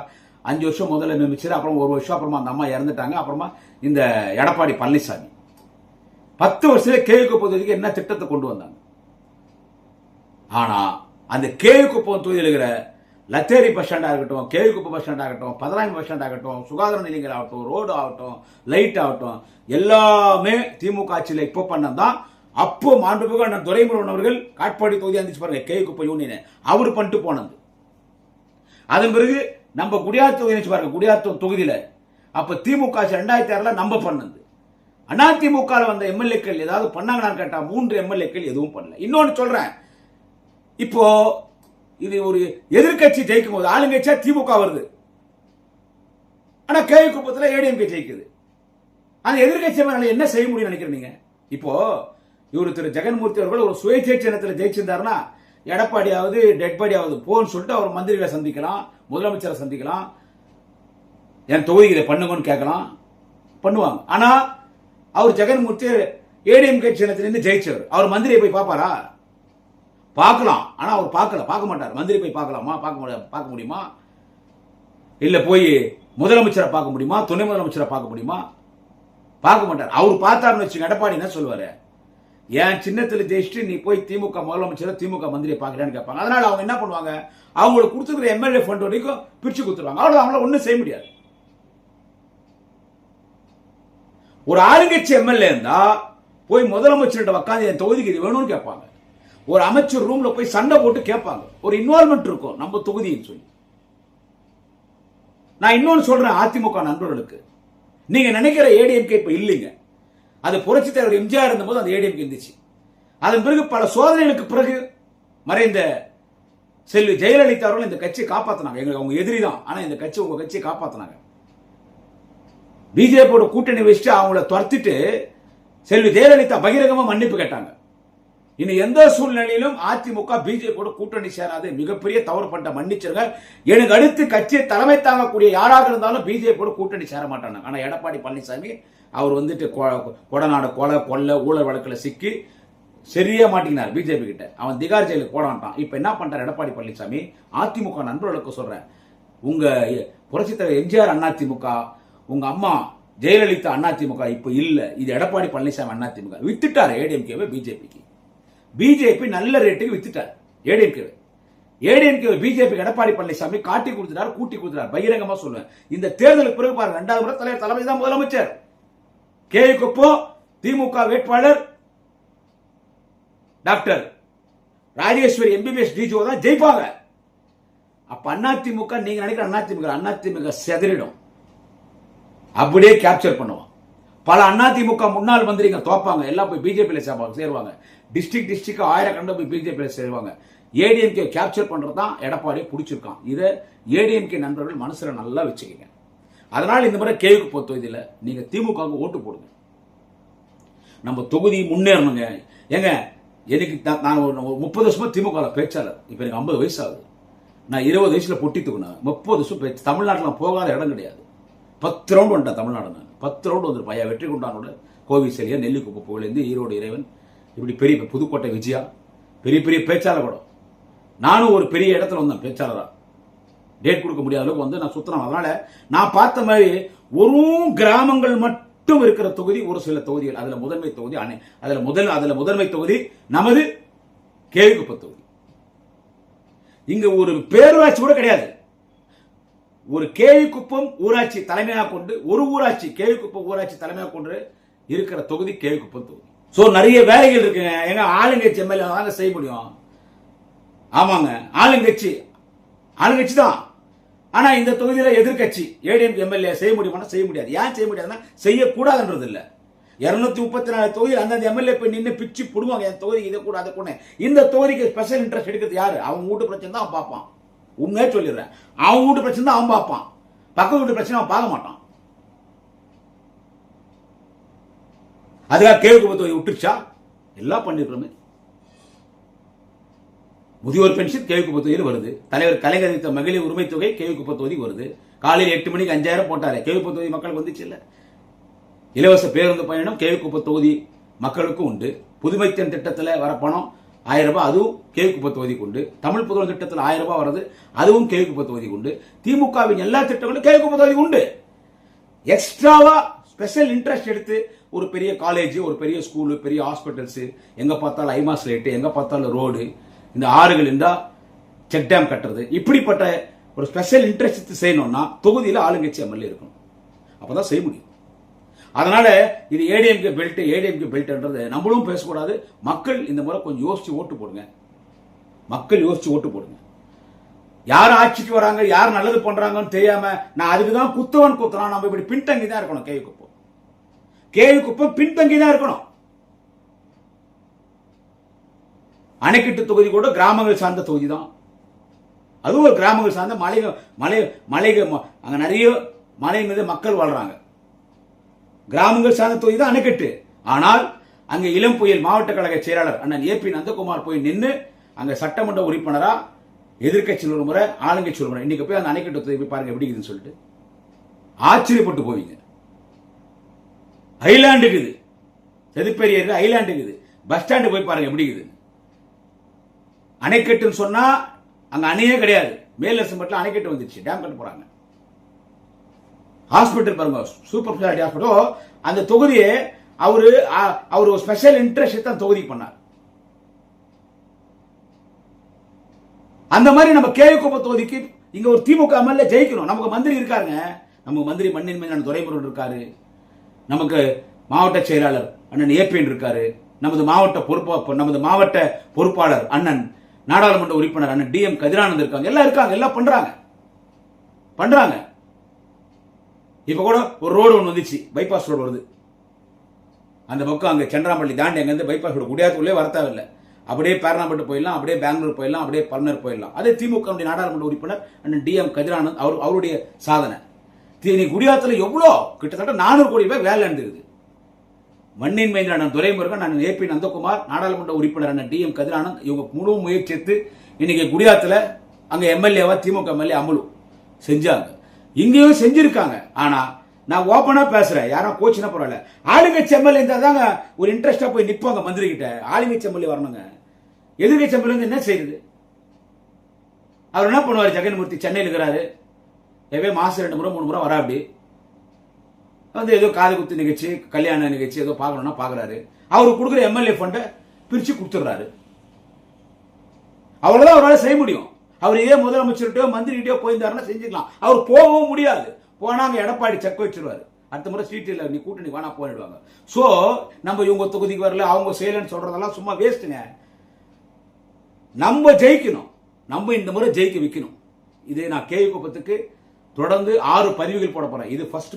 5 வருஷம் முதல்ல நியமிச்சு, அப்புறம் 1 வருஷம் அப்புறமா அந்த அம்மா இறந்துட்டாங்க. அப்புறமா இந்த எடப்பாடி பழனிசாமி 10 வருஷத்துல கேள்விக்குப்ப தொகுதிக்கு என்ன திட்டத்தை கொண்டு வந்தாங்க? ஆனா அந்த கேள்விக்குப்பம் தொகுதியில் இருக்கிற லத்தேரி பஸ் ஸ்டாண்டா இருக்கட்டும், கேள்விக்குப்பம் பஸ் ஸ்டாண்ட் ஆகட்டும், பதராமி பஸ் ஸ்டாண்ட் ஆகட்டும், சுகாதார நிலையங்கள் ஆகட்டும், ரோடு ஆகட்டும், லைட் ஆகட்டும், எல்லாமே திமுக ஆட்சியில் இப்போ பண்ணதான். அப்போ மாண்புமிகு அண்ணன் துரைமுருகன் அவர்கள் காட்பாடி தொகுதி இருந்துச்சு பாருங்க, கேக்குப்ப யூனியன் அவர் பண்ணிட்டு போனது. அதன் பிறகு நம்ம குடியாத்தம் தொகுதி பாருங்க, குடியாத்தம் தொகுதியில அப்ப திமுக 2006 நம்ம பண்ணது. அதிமுக வந்த எம்எல்ஏக்கள் ஏதாவது பண்ணாங்கன்னு கேட்டா 3 எம்எல்ஏக்கள் எதுவும் பண்ணல. இன்னொன்னு சொல்றேன், இப்போ இது ஒரு எதிர்கட்சி ஜெயிக்கும் போது ஆளுங்கட்சியா திமுக வருது, ஆனா கேக்குப்பத்துல ஏடிஎம்கே ஜெயிக்குது. அந்த எதிர்கட்சி என்ன செய்ய முடியும் நினைக்கிறீங்க? இப்போ இவரு திரு ஜெகன்மூர்த்தி அவர்கள் ஒரு சுயேட்சை சின்னத்தில் ஜெயிச்சிருந்தாருன்னா எடப்பாடியாவது டெட்பாடியாவது போன்னு சொல்லிட்டு அவர் மந்திரிகளை சந்திக்கலாம், முதலமைச்சரை சந்திக்கலாம், என் தொகுதிகளை பண்ணுங்கன்னு கேட்கலாம், பண்ணுவாங்க. ஆனா அவர் ஜெகன்மூர்த்தி ஏடிஎம்கே சின்னத்திலிருந்து ஜெயிச்சவர். அவர் மந்திரியை போய் பார்ப்பாரா? பார்க்கலாம். ஆனா அவர் பார்க்க மாட்டார். மந்திரி போய் பார்க்கலாமா? பார்க்க முடியுமா? இல்ல போய் முதலமைச்சரை பார்க்க முடியுமா? துணை முதலமைச்சரை பார்க்க முடியுமா? பார்க்க மாட்டார். அவர் பார்த்தாருன்னு வச்சுங்க, எடப்பாடி என்ன சொல்லுவாரு? என் சின்னத்தில் ஜெயிச்சுட்டு நீ போய் திமுக முதலமைச்சர் திமுக மந்திரியை பார்க்கலான்னு கேட்பாங்க. அதனால அவங்க என்ன பண்ணுவாங்க? அவங்களுக்கு கொடுத்துக்கிற எம்எல்ஏ ஃபண்ட் வரைக்கும் பிரிச்சு கொடுத்துருவாங்க. அவ்வளவு அவங்கள ஒன்னும் செய்ய முடியாது. ஒரு ஆளுங்கட்சி எம்எல்ஏ இருந்தா போய் முதலமைச்சர்கிட்ட உட்காந்து என் தொகுதிக்கு இது வேணும்னு கேட்பாங்க. ஒரு அமைச்சர் ரூம்ல போய் சண்டை போட்டு கேட்பாங்க. ஒரு இன்வால்மெண்ட் இருக்கும் நம்ம தொகுதின்னு சொல்லி. நான் இன்னொன்னு சொல்றேன் அதிமுக நண்பர்களுக்கு, நீங்க நினைக்கிற ஏடிஎம்கே இப்ப இல்லைங்க. அது புரட்சி தலைவர் எம்ஜிஆர் இருந்தபோது அந்த ஏடிஎம்கே இருந்துச்சு. அதன் பிறகு பல சோதனைகளுக்கு பிறகு மறைந்த செல்வி ஜெயலலிதா அவர்கள் இந்த கட்சியை காப்பாத்தினாங்க. எங்களுக்கு அவங்க எதிரி தான், ஆனா இந்த கட்சி உங்க கட்சியை காப்பாத்தினாங்க. பிஜேபியோட கூட்டணி வச்சுட்டு அவங்கள துரத்திட்டு செல்வி ஜெயலலிதா பகிரங்கமா மன்னிப்பு கேட்டாங்க. இனி எந்த சூழ்நிலையிலும் அதிமுக பிஜேபியோட கூட்டணி சேராது, மிகப்பெரிய தவறு பண்ண மன்னிச்சிருங்க. எனக்கு அடுத்து கட்சியை தலைமை தாங்கக்கூடிய யாராக இருந்தாலும் பிஜேபியோட கூட்டணி சேர மாட்டாங்க. ஆனா எடப்பாடி பழனிசாமி அவர் வந்துட்டு கொடநாடு கொலை ஊழல் வழக்கில் சிக்கி சரியா மாட்டினார் பிஜேபி கிட்ட. அவன் திகார் ஜெயிலுக்கு போடான்ட்டான். இப்ப என்ன பண்றார் எடப்பாடி பழனிசாமி? அதிமுக நண்பர்களுக்கு சொல்றேன், உங்க புரட்சி தலைவர் எம்ஜிஆர் அதிமுக, உங்க அம்மா ஜெயலலிதா அதிமுக இப்ப இல்ல. இது எடப்பாடி பழனிசாமி அதிமுக வித்துட்டாரு ஏடிஎம்கேவை பிஜேபிக்கு. பிஜேபி நல்ல ரேட்டுக்கு வித்துட்டார் ஏடிஎம்கே பிஜேபி எடப்பாடி பழனிசாமி காட்டி கொடுத்துட்டார், கூட்டி கொடுத்துட்டார். பகிரங்கமா சொல்லுவேன். இந்த தேர்தலுக்கு பிறகு பாருங்க, 2வது முறை தலைவர் தலைமை தான் முதலமைச்சர். கேயுக்குப்போ திமுக வேட்பாளர் டாக்டர் ராஜேஸ்வரி எம்பிபிஎஸ் டிஜோ தான் ஜெயிப்பாங்க. அப்ப அதிமுக நீங்க நினைக்கிற அதிமுக செதறிடும், அப்படியே கேப்சர் பண்ணுவான். பல அதிமுக முன்னாள் மந்திரிங்க தோப்பாங்க, எல்லாம் போய் பிஜேபி சேருவாங்க. டிஸ்ட்ரிக்ட் 1000 கண்ட போய் பிஜேபி சேருவாங்க. ஏடிஎம்கே கேப்சர் பண்றதுதான் எடப்பாடியை பிடிச்சிருக்கான். இதை ஏடிஎம்கே நண்பர்கள் மனசுல நல்லா வச்சுக்கீங்க. அதனால இந்த முறை கேவுக்கு தொகுதியில் நீங்க திமுக ஓட்டு போடுங்க. நம்ம தொகுதி முன்னேறணுங்க. ஏங்க எனக்கு நான் 30 வருஷமா திமுக பேச்சாளர். இப்ப எனக்கு 50 வயசு ஆகுது. நான் 20 வயசுல பொட்டி தூக்குனேன். 30 வருஷம் தமிழ்நாட்டில் போகாத இடம் கிடையாது. 10 ரவுண்ட் வந்துட்டேன் தமிழ்நாடு. நான் 10 ரவுண்ட் வந்து பையா வெற்றி கொண்டானோட கோவிசெலியா, நெல்லிக்குப்பம் புகழேந்து, ஈரோடு இறைவன், இப்படி பெரிய புதுக்கோட்டை விஜயா, பெரிய பெரிய பேச்சாளர் கூட. நானும் ஒரு பெரிய இடத்துல வந்தேன் பேச்சாளரா. டேட் கொடுக்க முடியாத அளவுக்கு வந்து நான் சுத்தினேன். அதனால நான் பார்த்த மாதிரி ஒரு கிராமங்கள் மட்டும் இருக்கிற தொகுதி ஒரு சில தொகுதிகள். அதுல முதன்மை தொகுதி அதுல முதன்மை தொகுதி நமது கேள்விக்குப்பம் தொகுதி. இங்க ஒரு பேரூராட்சி கூட கிடையாது. ஒரு கேவிக்குப்பம் ஊராட்சி தலைமையாக கொண்டு, ஒரு ஊராட்சி கேவிக்குப்பம் ஊராட்சி தலைமையாக கொண்டு இருக்கிற தொகுதி கேவிக்குப்பம் தொகுதி. சோ நிறைய வேலைகள் இருக்குங்க. எங்க ஆளுங்கட்சி எம்எல்ஏ தாங்க செய்ய முடியும். ஆமாங்க, ஆளுங்கட்சி தான். ஆனா இந்த தொகுதியில எதிர்கட்சி ஏடிஎம்கே எம்எல்ஏ செய்ய முடியுமா? செய்ய முடியாது. ஏன் செய்ய முடியாதுன்னா செய்யக்கூடாதுன்றது இல்ல. 234 தொகுதி அந்தந்த எம்எல்ஏ போய் நின்று பிச்சு புடுவாங்க. என் தொகுதி இதை கூட அதை கூட. இந்த தொகுதிக்கு ஸ்பெஷல் இன்ட்ரெஸ்ட் எடுக்கிறது யாரு? அவங்க வீட்டு பிரச்சனை தான் அவன் பார்ப்பான். உண்மையே சொல்லிடுறேன், அவன் வீட்டு பிரச்சனை தான் அவன் பார்ப்பான். பக்கத்து வீட்டு பிரச்சனை அவன் பார்க்க மாட்டான். அதுக்காக கேவிக்குப்பம் தொகுதி விட்டுருச்சா? எல்லாம் பண்ணிருக்கிறோமே. முதியோர் பென்ஷன் கேவிக்குப்பம் தொகுதியில் வருது. தலைவர் கலைஞர் அறிவித்த மகளிர் உரிமை தொகை கேவிக்குப்பம் தொகுதி வருது. காலையில் 8 மணிக்கு 5000 போட்டாரு. கேவிக்குப்பம் தொகுதி மக்களுக்கு வந்துச்சு இல்ல. இலவச பேருந்து பயணம் கேவிக்குப்பம் தொகுதி மக்களுக்கும் உண்டு. புதுமைத்திறன் திட்டத்தில் வர பணம் 1000 ரூபாய், அதுவும் கேவிக்குப்பம் தொகுதிக்கு உண்டு. தமிழ் புதுவர் திட்டத்தில் 1000 ரூபாய் வருது, அதுவும் கேவிக்குப்பம் தொகுதிக்கு உண்டு. திமுகவின் எல்லா திட்டங்களும் கேவிக்குப்பம் தொகுதிக்கு உண்டு. எக்ஸ்ட்ராவா ஸ்பெஷல் இன்ட்ரெஸ்ட் எடுத்து ஒரு பெரிய காலேஜ், ஒரு பெரிய ஸ்கூல், பெரிய ஹாஸ்பிட்டல்ஸ், எங்க பார்த்தாலும் ஐமாஸ் லைட், எங்க பார்த்தாலும் ரோடு, இந்த ஆறுகள் இருந்தா செக் டேம் கட்டுறது, இப்படிப்பட்ட ஒரு ஸ்பெஷல் இன்ட்ரெஸ்ட் செய்யணும்னா தொகுதியில் ஆளுங்கட்சி எம்எல்ஏ இருக்கணும். அப்பதான் செய்ய முடியும். அதனால இது ஏடிஎம்கே பெல்ட்ன்றது நம்மளும் பேசக்கூடாது. மக்கள் இந்த முறை கொஞ்சம் யோசிச்சு ஓட்டு போடுங்க. மக்கள் யோசிச்சு ஓட்டு போடுங்க. யார் ஆட்சிக்கு வராங்க, யார் நல்லது பண்றாங்கன்னு தெரியாம நான் அதுக்குதான் குத்துறான். நம்ம இப்படி பின்தங்கி தான் இருக்கணும். கேவிக்குப்பம் பின்தங்கி தான் இருக்கணும். அணைக்கட்டு தொகுதி கூட கிராமங்கள் சார்ந்த தொகுதி தான். அதுவும் ஒரு கிராமங்கள் சார்ந்த மலை அங்க நிறைய மலை மீது மக்கள் வாழ்றாங்க. கிராமங்கள் சார்ந்த தொகுதி தான் அணைக்கட்டு. ஆனால் அங்க இளம் புயல் மாவட்ட கழக செயலாளர் அண்ணன் ஏபி நந்தகுமார் போய் நின்று அங்க சட்டமன்ற உறுப்பினரா எதிர்கட்சியில் ஒரு முறை, ஆளுங்கட்சி ஒரு முறை, இன்னைக்கு போய் அந்த அணைக்கட்டு தொகுதி போய் பாருங்க எப்படி இருக்குதுன்னு சொல்லிட்டு ஆச்சரியப்பட்டு போவீங்க. ஐலாண்டு இருக்குது, செதுப்பேரி ஐலாண்டு இருக்குது, பஸ் ஸ்டாண்டு போய் பாருங்க எப்படி இருக்குது. அணைக்கட்டுன்னு சொன்னா அங்க அணையே கிடையாது. மேலரசம்பட்டில் அணைக்கட்டு வந்துருச்சு, டேம் கட்ட போறாங்க. ஹாஸ்பிட்டல் பாருங்க, சூப்பர் ஸ்பெஷாலிட்டி ஹாஸ்பிட்டல். அந்த தொகுதியை அவரு ஸ்பெஷல் இன்ட்ரெஸ்ட் தான் தொகுதி பண்ணார். அந்த மாதிரி நம்ம கேவிக்குப்பம் தொகுதிக்கு இங்க ஒரு திமுக எம்எல்ஏ ஜெயிக்கணும். நமக்கு மந்திரி இருக்காருங்க. நமக்கு மந்திரி மண்ணின்மையான துரைமுருகன் இருக்காரு. நமக்கு மாவட்ட செயலாளர் அண்ணன் ஏபிஎன் இருக்காரு. நமது மாவட்ட பொறுப்பாளர் அண்ணன் நாடாளுமன்ற உறுப்பினர் அண்ணன் டிஎம் கதிரானந்த் இருக்காங்க. எல்லாம் இருக்காங்க, எல்லாம் பண்றாங்க. இப்ப கூட ஒரு ரோடு ஒன்று வந்துச்சு, பைபாஸ் ரோடு வருது. அந்த பக்கம் அங்க சென்றாம்பள்ளி தாண்டி அங்க இருந்து பைபாஸ் ரோடு குடியாத்துக்குள்ளே வரத்தவில்லை. அப்படியே பேரணாம்பட்டு போயிடலாம், அப்படியே பெங்களூர் போயிடலாம், அப்படியே பல்னர் போயிடலாம். அதே திமுக நாடாளுமன்ற உறுப்பினர் அண்ணன் டிஎம் கதிரானந்த் அவருடைய சாதனை. குடியாத்துல எவ்வளோ கிட்டத்தட்ட 400 கோடி ரூபாய் வேலை நடந்துருக்குது. மண்ணின் மைந்தர் அண்ணன் துரைமுருகன், அண்ணன் ஏபி நந்தகுமார், நாடாளுமன்ற உறுப்பினர் அண்ணன் டிஎம் கதிரானந்த், இவங்க முழு முயற்சி எடுத்து இன்னைக்கு குடியாத்துல அங்க எம்எல்ஏவா திமுக எம்எல்ஏ அமலு செஞ்சாங்க. இங்கேயும் செஞ்சிருக்காங்க. ஆனா நான் ஓப்பனா பேசுறேன், யாரும் கோச்சினா பரவாயில்ல, ஆளுங்கட்சி எம்எல்ஏ இருந்தா தாங்க ஒரு இன்ட்ரெஸ்டா போய் நிப்பாங்க மந்திரி கிட்ட. ஆளுங்கட்சி எம்எல்ஏ வரணுங்க. எதிர்கட்சி எம்எல்ஏ என்ன செய்யுது? அவர் என்ன பண்ணுவார்? ஜெகன்மூர்த்தி சென்னையில் இருக்கிறாரு, மாசம் 2 முறை 3 முறை வரா. அப்படி வந்து ஏதோ காது குத்து நிகழ்ச்சி, கல்யாண நிகழ்ச்சி ஏதோ பார்க்கணும்னா பாக்குறாரு. அவரு கொடுக்குற எம்எல்ஏ ஃபண்டை பிரிச்சு கொடுத்துடுறாரு. அவ்வளவுதான் அவரால் செய்ய முடியும். அவர் இதே முதலமைச்சர்கிட்டயோ மந்திரிகிட்டயோ போயிருந்தாருன்னா செஞ்சுக்கலாம். அவர் போகவும் முடியாது. போனா அங்க எடப்பாடி செக் வச்சிருவாரு. அடுத்த முறை சீட்டில் நீ கூட்டணி வேணா போயிடுவாங்க. சோ நம்ம இவங்க தொகுதிக்கு வரல, அவங்க செய்யலன்னு சொல்றதெல்லாம் சும்மா வேஸ்ட்டுங்க. நம்ம ஜெயிக்கணும். நம்ம இந்த முறை ஜெயிக்க வைக்கணும். இது நான் கேவிக்குப்பத்துக்கு தொடர்ந்து 6 பதிவுகள் போட போறேன். இது ஃபர்ஸ்ட்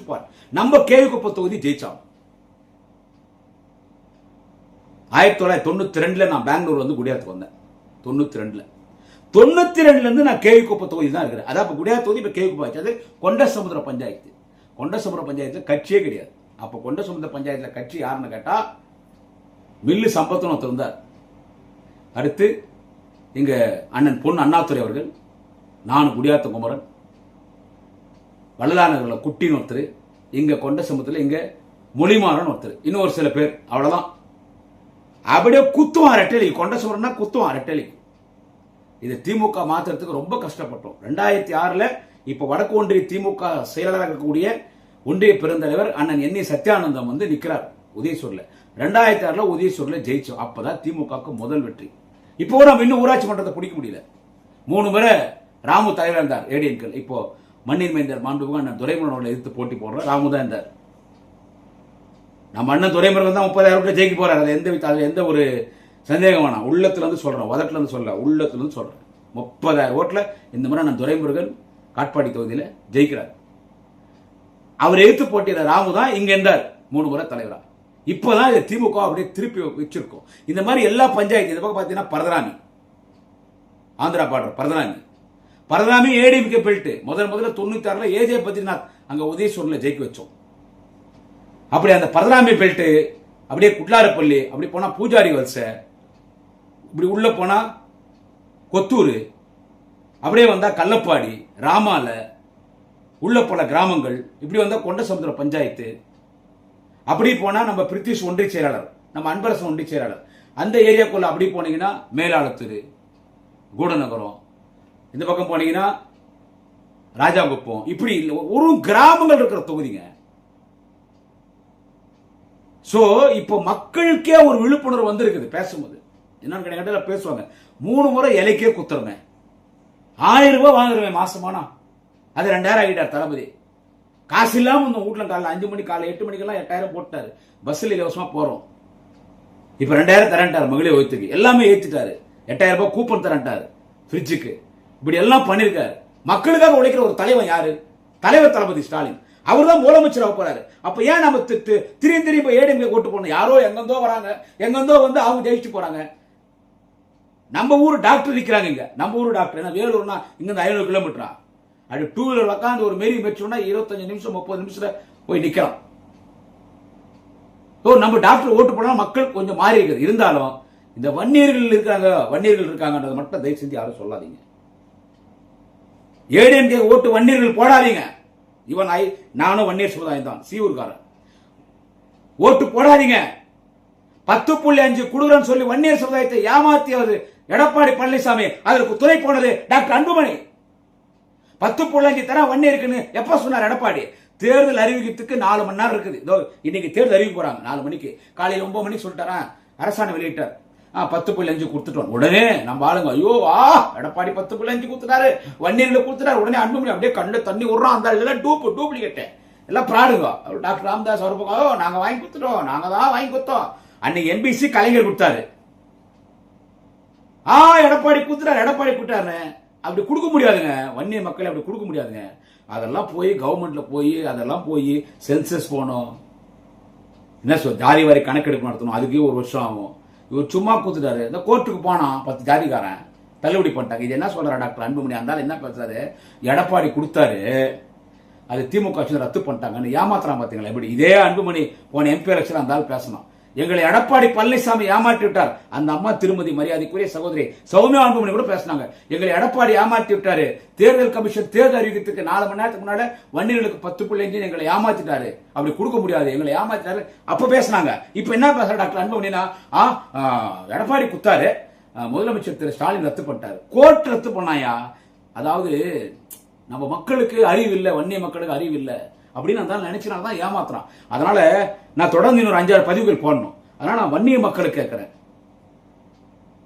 பார்ட். நம்ம கேவிக்குப்பம் தொகுதி ஜெயிச்சோம். 1992 நான் பெங்களூர் வந்து குடியாத்துக்கு வந்தேன். 92 இருந்து நான் கேவிக்குப்பம் தொகுதி தான் இருக்கிறேன். அதான் குடியாத்து தொகுதி இப்ப கேவிக்குப்பம் ஆச்சு. அது கொண்டசமுத்திர பஞ்சாயத்து கட்சியே கிடையாது. அப்ப கொண்டசமுத்திர பஞ்சாயத்துல கட்சி யாருன்னு கேட்டா மில்லு சம்பத்துன்னு ஒருத்தர் இருந்தார். அடுத்து இங்க அண்ணன் பொன் அண்ணாதுரை அவர்கள், நானும் குடியாத்த குமரன், வள்ளலாநகர்ல குட்டின்னு ஒருத்தர், இங்க கொண்டசமுத்திரத்துல இங்க மொழிமாறன் ஒருத்தர், இன்னொரு சில பேர். அவ்வளவுதான். அப்படியே குத்துவான் ரெட்டலி. கொண்டசமுத்திரம்னா குத்துவான் ரெட்டலி. இது திமுக மாத்திரத்துக்கு ரொம்ப கஷ்டப்பட்டோம். 2006 இப்ப வடக்கு ஒன்றிய திமுக செயலாளராக இருக்கக்கூடிய ஒன்றிய பெருந்தலைவர் அண்ணன் என் சத்யானந்தம் வந்து நிக்கிறார் உதயசூர்ல. 2006 உதயசூர்ல ஜெயிச்சோம். அப்பதான் திமுக முதல் வெற்றி. இப்போ நம்ம இன்னும் ஊராட்சி மன்றத்தை பிடிக்க முடியல. 3 முறை ராமு தலைவர் இருந்தார் ஏடிஎம்கே. இப்போ மண்ணின் மைந்தர் மாண்புமிகு அண்ணன் துரைமுருகன் அவர்களை எதிர்த்து போட்டி போடுற ராமு தான் இருந்தார். நம்ம அண்ணன் துரைமுருகன் தான் 30,000 ஜெயிக்க போறாரு. அது எந்த ஒரு சந்தேகம் வேணாம். உள்ளத்துல இருந்து சொல்றேன், உதட்டுல இருந்து சொல்ல, உள்ளத்துல இருந்து சொல்றேன். 30,000 ஓட்டுல இந்த முறை நான் துரைமுருகன் காட்பாடி தொகுதியில ஜெயிக்கிறார். அவர் எதிர்த்து போட்டியிட ராமு தான் இங்க இருந்தார் 3 முறை தலைவரா. இப்பதான் இதை திமுக அப்படியே திருப்பி வச்சிருக்கோம். இந்த மாதிரி எல்லா பஞ்சாயத்து இந்த பக்கம் பாத்தீங்கன்னா பரதராமி, ஆந்திரா பார்டர் பரதராமி ஏடிஎம்கே பெல்ட். முதல்ல 96ல ஏஜே பத்ரிநாத் அங்க உதயசூர்ல ஜெயிக்க வச்சோம். அப்படி அந்த பரதராமி பெல்ட் அப்படியே குட்லாரப்பள்ளி, அப்படி போனா பூஜாரி வலச, இப்படி உள்ள போனா கொத்தூர், அப்படியே வந்தா கள்ளப்பாடி, ராமால, உள்ள பல கிராமங்கள், இப்படி வந்தா கொண்டசமுத்திர பஞ்சாயத்து, அப்படி போனா நம்ம பிரித்திஷ் ஒன்றிய செயலாளர், நம்ம அன்பரசன் ஒன்றிய செயலாளர், அந்த ஏரியாக்குள்ள அப்படி போனீங்கன்னா மேலாளத்தூர், கூடநகரம், இந்த பக்கம் போனீங்கன்னா ராஜாகுப்பம், இப்படி ஒரு கிராமங்கள் இருக்கிற தொகுதிங்க. சோ இப்போ மக்களுக்கே ஒரு விழிப்புணர்வு வந்திருக்குது. பேசும்போது என்னன்னு கேட்டா பேசுவாங்க, 3 முறை இலைக்கே குத்துறமே, 1000 ரூபாய் வாங்குறவன் மாசமானா அது 2000 ஆகிட்டார் தளபதி. காசு இல்லாம இந்த வீட்டுல காலைல 5 மணி காலை 8 மணிக்கெல்லாம் 8000 போட்டாரு. பஸ்ல இலவசமா போறோம். இப்ப 2000 தரண்டாரு மகளிர் ஓய்வுக்கு, எல்லாமே ஏத்திட்டாரு. 8000 ரூபாய் கூப்பன் தரண்டாரு ஃப்ரிட்ஜுக்கு. இப்படி எல்லாம் பண்ணிருக்காரு. மக்களுக்காக உழைக்கிற ஒரு தலைவன் யாரு? தலைவர் தளபதி ஸ்டாலின். அவர் தான் முதலமைச்சராக போறாரு. அப்ப ஏன் நம்ம திரும்பி ஏடிஎம்கே ஓட்டு போடணும்? யாரோ எங்கெந்தோ வராங்க, எங்கெந்தோ வந்து அவங்க ஜெயிச்சுட்டு போறாங்க. நம்ம ஊர் டாக்டர் நிக்கிறாங்க இங்க. நம்ம ஊர் டாக்டர் என்ன வேலூர்னா இங்க இருந்து 500 கிலோமீட்டரா? அது 2 வீலர் உட்காந்து ஒரு மெரி மெச்சோம்னா 25 நிமிஷம் 30 நிமிஷத்துல போய் நிக்கலாம். நம்ம டாக்டர் ஓட்டு போனா மக்கள் கொஞ்சம் மாறி இருக்குது. இருந்தாலும் இந்த வன்னியர்கள் இருக்காங்கன்றது மட்டும் தயவு செஞ்சு யாரும் சொல்லாதீங்க. ஏடிஎம்கே ஓட்டு வன்னியர்கள் போடாதீங்க. நானும் வன்னியர் சமுதாயம் தான், சீவூர்காரன். ஓட்டு போடாதீங்க. 10.5 குடுறன்னு சொல்லி வன்னியர் சமுதாயத்தை ஏமாத்தியது எடப்பாடி பழனிசாமி. அதற்கு துணை போனது டாக்டர் அன்புமணி. 10.5 தர வன்னியருக்குன்னு எப்ப சொன்னார் எடப்பாடி? தேர்தல் அறிவிக்கிறதுக்கு 4 மணி நேரம் இருக்குது. இன்னைக்கு தேர்தல் அறிவிக்க போறாங்க 4 மணிக்கு. காலையில் 9 மணிக்கு சொல்லிட்டாரா, அரசாணை வெளியிட்டார். 10.5 கொடுத்துட்டோம். உடனே நம்ம ஆளுங்க ஐயோ எடப்பாடி 10.5 கொடுத்துட்டாரு, வன்னியர்கள் கொடுத்துட்டாரு. உடனே அன்புமணி அப்படியே கண்ணு தண்ணி விடுறான். அந்த டூப்ளிகேட் எல்லாம் பிராடுங்க. டாக்டர் ராமதாஸ் அவர் நாங்க வாங்கி கொடுத்துட்டோம், நாங்க தான் வாங்கி கொடுத்தோம். அன்னைக்கு என்பிசி கலைஞர் கொடுத்தாரு. எடப்பாடி கொடுத்தாரு. அப்படி கொடுக்க முடியாதுங்க. வன்னிய மக்கள் அப்படி கொடுக்க முடியாதுங்க. அதெல்லாம் போய் கவர்மெண்ட்ல போய் சென்சஸ் போனோம், என்ன ஜாதி வாரி கணக்கெடுப்பு நடத்தணும். அதுக்கே 1 வருஷம் ஆகும். இவர் சும்மா கூத்துட்டாரு. இந்த கோர்ட்டுக்கு போனா 10 ஜாதிகாரன் தள்ளுபடி பண்ணிட்டாங்க. இது என்ன சொல்றாரு டாக்டர் அன்புமணி? அந்த என்ன பேசுறாரு? எடப்பாடி கொடுத்தாரு, அது திமுக ரத்து பண்ணிட்டாங்கன்னு ஏமாத்துறான் பாத்தீங்களா? எப்படி இதே அன்புமணி போன எம்பி எலெக்ஷன் அந்த பேசணும். எங்களை எடப்பாடி பழனிசாமி ஏமாற்றி விட்டார். அந்த அம்மா திருமதி மரியாதைக்குரிய சகோதரி சௌமியா அன்புமணி கூட பேசினாங்க. எங்களை எடப்பாடி ஏமாற்றி விட்டாரு. தேர்தல் கமிஷன் தேர்தல் அறிவிக்கிறதுக்கு 4 மணி நேரத்துக்கு முன்னாடி வன்னியர்களுக்கு 10.5 எங்களை ஏமாத்திட்டாரு, அப்படி கொடுக்க முடியாது, எங்களை ஏமாத்திட்டாரு. அப்ப பேசினாங்க. இப்ப என்ன பேசுற டாக்டர் அன்புமணினா, எடப்பாடி குத்தாரு, முதலமைச்சர் திரு ஸ்டாலின் ரத்து பண்ணிட்டாரு. கோர்ட் ரத்து பண்ணாயா? அதாவது நம்ம மக்களுக்கு அறிவு இல்லை, வன்னிய மக்களுக்கு அறிவு இல்லை அப்படின்னு அந்த நினைச்சனால்தான் ஏமாத்துறான். அதனால நான் தொடர்ந்து இன்னொரு 5-6 பதிவுகள் போடணும். அதனால நான் வன்னிய மக்களுக்கு கேட்கிறேன்.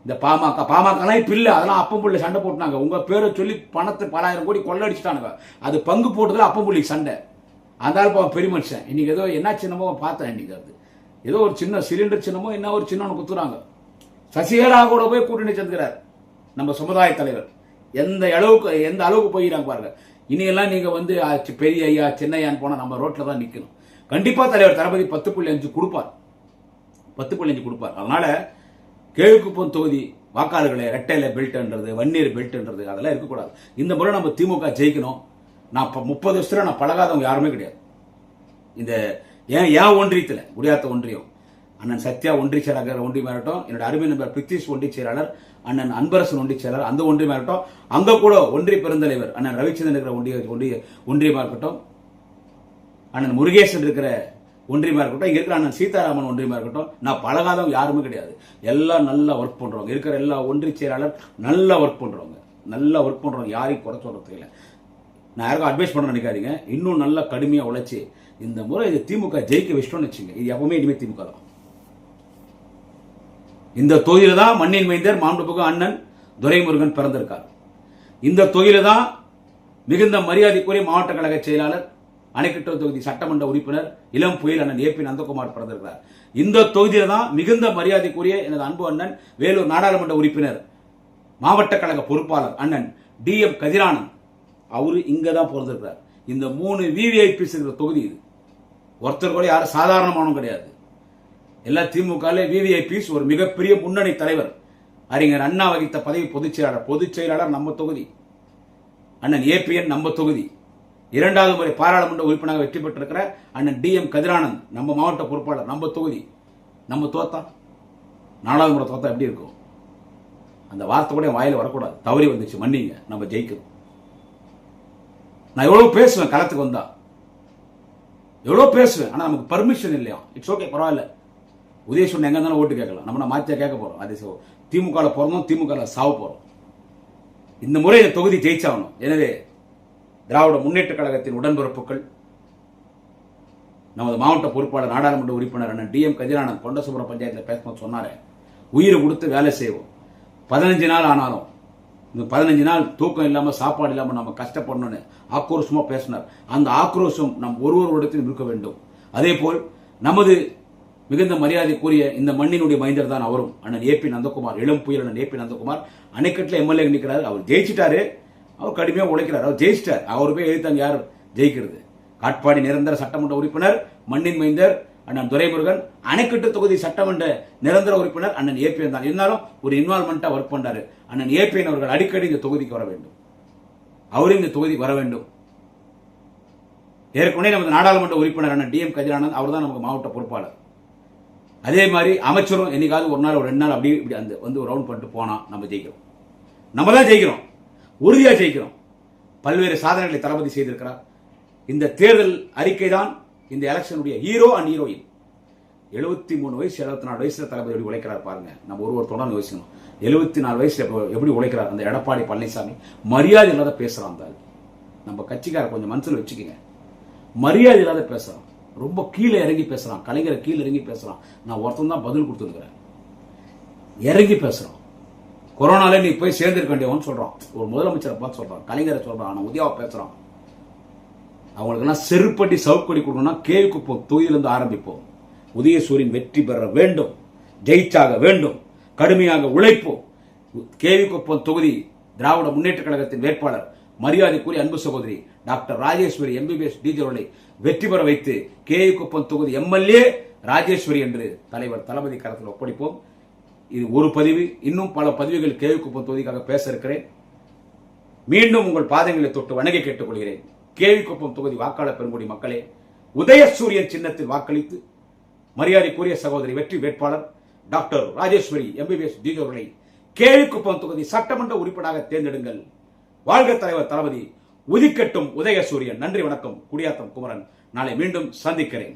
இந்த பாமக இப்ப இல்ல, அதெல்லாம் அப்பம்புள்ளி சண்டை போட்டுனாங்க. உங்க பேரை சொல்லி பணத்தை பல ஆயிரம் கோடி கொள்ளடிச்சுட்டானுங்க. அது பங்கு போட்டதுல அப்பம்புள்ளி சண்டை. அந்த பெரிய மனுஷன் இன்னைக்கு ஏதோ என்ன சின்னமோ பார்த்தேன். இன்னைக்கு அது ஏதோ ஒரு சின்ன சிலிண்டர் சின்னமோ என்ன ஒரு சின்ன குத்துறாங்க. சசிகலா கூட போய் கூட்டணி சேர்ந்துக்கிறார் நம்ம சமுதாய தலைவர். எந்த அளவுக்கு போயிடாங்க பாருங்க. இனியெல்லாம் நீங்க வந்து பெரிய ஐயா சின்னையான்னு போனா நம்ம ரோட்ல தான் நிக்கணும். கண்டிப்பா தலைவர் தளபதி 10.5 கொடுப்பார், 10.5 கொடுப்பார். அதனால கிழக்குப்பம் தொகுதி வாக்காளர்களை ரெட்டையில பெல்ட்ன்றது, வன்னியர் பெல்ட்ன்றது அதெல்லாம் இருக்கக்கூடாது. இந்த முறை நம்ம திமுக ஜெயிக்கணும். நான் 30 வருஷத்துல நான் பழகாதவங்க யாருமே கிடையாது. இந்த ஏன் ஒன்றியத்துல குடியாத்த ஒன்றியம் அண்ணன் சத்யா ஒன்றிய செயலாளர் ஒன்றியமா இருக்கட்டும், என்னோட அருமை நண்பர் பிரித்திஷ் ஒன்றிய செயலாளர் அண்ணன் அன்பரசன் ஒன்றிய செயலாளர் அந்த ஒன்றியமா இருக்கட்டும், அங்க கூட ஒன்றிய பெருந்தலைவர் அண்ணன் ரவிச்சந்திரன் இருக்கிற ஒன்றியமா இருக்கட்டும், அண்ணன் முருகேசன் இருக்கிற ஒன்றியமா இருக்கட்டும், இங்க இருக்கிற அண்ணன் சீதாராமன் ஒன்றியமா இருக்கட்டும், நான் பழகாதவங்க யாருமே கிடையாது. எல்லாம் நல்லா ஒர்க் பண்றவங்க. இருக்கிற எல்லா ஒன்றிய செயலாளர் நல்லா ஒர்க் பண்றவங்க, யாரையும் குறை சொல்றது இல்லை. நான் யாருக்கும் அட்வைஸ் பண்ண நினைக்காதீங்க. இன்னும் நல்லா கடுமையா உழைச்சு இந்த முறை இது திமுக ஜெயிக்க வச்சிட்டோம்னு வச்சுங்க. இது எப்பவுமே இனிமே திமுக தான். இந்த தொகுதியில தான் மண்ணின் மைந்தர் மாண்புமிகு அண்ணன் துரைமுருகன் பிறந்திருக்கார். இந்த தொகுதியில தான் மிகுந்த மரியாதைக்குரிய மாவட்ட கழக செயலாளர், அணைக்கட்டு தொகுதி சட்டமன்ற உறுப்பினர் இளம் புயல் அண்ணன் ஏபி நந்தகுமார் பிறந்திருக்கிறார். இந்த தொகுதியில தான் மிகுந்த மரியாதைக்குரிய எனது அன்பு அண்ணன் வேலூர் நாடாளுமன்ற உறுப்பினர் மாவட்ட கழக பொறுப்பாளர் அண்ணன் DM கதிரானந்த் அவரு இங்கதான் பிறந்திருக்கிறார். இந்த 3 VVIPs இருக்கிற தொகுதி இது. ஒருத்தர் கூட யாரும் சாதாரணமானவங்க கிடையாது. எல்லா திமுக VVIPs. ஒரு மிகப்பெரிய முன்னணி தலைவர் அறிஞர் அண்ணா வகித்த பதவி பொதுச் செயலாளர் நம்ம தொகுதி. அண்ணன் APN நம்ம தொகுதி. 2வது முறை பாராளுமன்ற உறுப்பினராக வெற்றி பெற்றிருக்கிற அண்ணன் DM கதிரானந்த் நம்ம மாவட்ட பொறுப்பாளர் நம்ம தொகுதி. நம்ம தோத்தா 4வது முறை தோத்தா எப்படி இருக்கும்? அந்த வார்த்தை கூட வாயில வரக்கூடாது. தவறி வந்துச்சு, மன்னிங்க. நம்ம ஜெயிக்கணும். நான் எவ்வளவு பேசுவேன் களத்துக்கு வந்தா, எவ்வளவு பேசுவேன். ஆனா நமக்கு பர்மிஷன் இல்லையா? இட்ஸ் ஓகே, பரவாயில்ல. உதயசூரன் எங்க இருந்தாலும் ஓட்டு கேட்கலாம். நம்ம மாத்தியா கேட்க போறோம். அது திமுக பிறந்தோம், திமுக சாவ போறோம். இந்த முறை இந்த தொகுதி ஜெயிச்சாகணும். எனவே திராவிட முன்னேற்ற கழகத்தின் உடன்பிறப்புகள், நமது மாவட்ட பொறுப்பாளர் நாடாளுமன்ற உறுப்பினர் அண்ணன் DM கதிரானந்த் கொண்டசுபுரம் பஞ்சாயத்தில் பேசணும் சொன்னாரு. உயிரை கொடுத்து வேலை செய்வோம். 15 நாள் ஆனாலும் இந்த 15 நாள் தூக்கம் இல்லாம சாப்பாடு இல்லாம நம்ம கஷ்டப்படணும்னு ஆக்ரோஷமா பேசினார். அந்த ஆக்ரோஷம் நம் ஒருவரிடத்தில் இருக்க வேண்டும். அதே போல் நமது மிகுந்த மரியாதைக்குரிய இந்த மண்ணினுடைய மைந்தர் தான் அவரும், அண்ணன் ஏபி நந்தகுமார், இளம் புயல் அண்ணன் ஏபி நந்தகுமார். அணைக்கட்டில் MLA நிற்கிறாரு. அவர் ஜெயிச்சிட்டாரு. அவர் கடுமையாக உழைக்கிறார். அவர் ஜெயிச்சிட்டார். அவர் போய் எழுத்தாங்க யார் ஜெயிக்கிறது? காட்பாடி நிரந்தர சட்டமன்ற உறுப்பினர் மண்ணின் மைந்தர் அண்ணன் துரைமுருகன், அணைக்கட்டு தொகுதி சட்டமன்ற நிரந்தர உறுப்பினர் அண்ணன் APN தான். இருந்தாலும் ஒரு இன்வால்மெண்டா ஒர்க் பண்றாரு. அண்ணன் APN அவர்கள் அடிக்கடி இந்த தொகுதிக்கு வர வேண்டும். அவரும் இந்த தொகுதி வர வேண்டும். ஏற்கனவே நமது நாடாளுமன்ற உறுப்பினர் அண்ணன் DM கதிரானந்த் அவர் தான் நமக்கு மாவட்ட பொறுப்பாளர். அதே மாதிரி அமைச்சரும் என்னைக்காவது ஒரு நாள் ஒரு 2 நாள் அப்படி இப்படி அந்த வந்து ஒரு ரவுண்ட் பண்ணிட்டு போனா நம்ம ஜெயிக்கிறோம். நம்ம தான் ஜெயிக்கிறோம், உறுதியா ஜெயிக்கிறோம். பல்வேறு சாதனைகளை தளபதி செய்திருக்கிறார். இந்த தேர்தல் அறிக்கை தான் இந்த எலெக்ஷனுடைய ஹீரோ அண்ட் ஹீரோயின். 73 வயசு 74 வயசுல தளபதி எப்படி உழைக்கிறார் பாருங்க. நம்ம ஒரு தொடர்ந்து யோசிக்கணும். 74 வயசுல எப்படி உழைக்கிறார் அந்த எடப்பாடி பழனிசாமி. மரியாதை இல்லாத பேசுறான். நம்ம கட்சிக்கார கொஞ்சம் மனசுல வச்சுக்கோங்க. மரியாதை இல்லாத பேசுறான். ரொம்ப கீழே இறங்கி பேசுறான். கலைஞரை கீழே இறங்கி பேசுறான். நான் ஒருத்தன் தான் பதில் கொடுத்துருக்கிறேன். இறங்கி பேசுறான். கொரோனால நீ போய் சேர்ந்திருக்க வேண்டியவன் சொல்றான். ஒரு முதலமைச்சரை பார்த்து சொல்றான், கலைஞரை சொல்றான். ஆனா உதயாவை பேசுறான். அவங்களுக்கெல்லாம் செருப்பட்டி சவுக்கடி கொடுக்கணும்னா கேள்விக்குப்போம் தொகுதியிலிருந்து ஆரம்பிப்போம். உதயசூரியன் வெற்றி பெற வேண்டும், ஜெயிச்சாக வேண்டும், கடுமையாக உழைப்போம். கேவிக்குப்பம் தொகுதி திராவிட முன்னேற்ற கழகத்தின் வேட்பாளர் மரியாதைக்குரிய அன்பு சகோதரி டாக்டர் ராஜேஸ்வரி MBBS DJ அவர்களை வெற்றி பெற வைத்து கேவிக்குப்பம் தொகுதி MLA ராஜேஸ்வரி என்று தலைவர் தளபதி கரத்தில் ஒப்படைப்போம். இது ஒரு பதிவு. இன்னும் பல பதிவுகள் கேவிக்குப்பம் தொகுதிக்காக பேச இருக்கிறேன். மீண்டும் உங்கள் பாதங்களை தொட்டு வணங்கி கேட்டுக்கொள்கிறேன். கேவிக்குப்பம் தொகுதி வாக்காளர் பெருங்குடி மக்களே, உதயசூரியன் சின்னத்தில் வாக்களித்து மரியாதைக்குரிய சகோதரி வெற்றி வேட்பாளர் டாக்டர் ராஜேஸ்வரி MBBS DJ அவர்களை கேவிக்குப்பம் தொகுதி சட்டமன்ற உறுப்பினராக தேர்ந்தெடுங்கள். வாழ்க தலைவர் தளபதி, உதிக்கட்டும் உதயசூரியன். நன்றி, வணக்கம். குடியாத்தம் குமரன். நாளை மீண்டும் சந்திக்கிறேன்.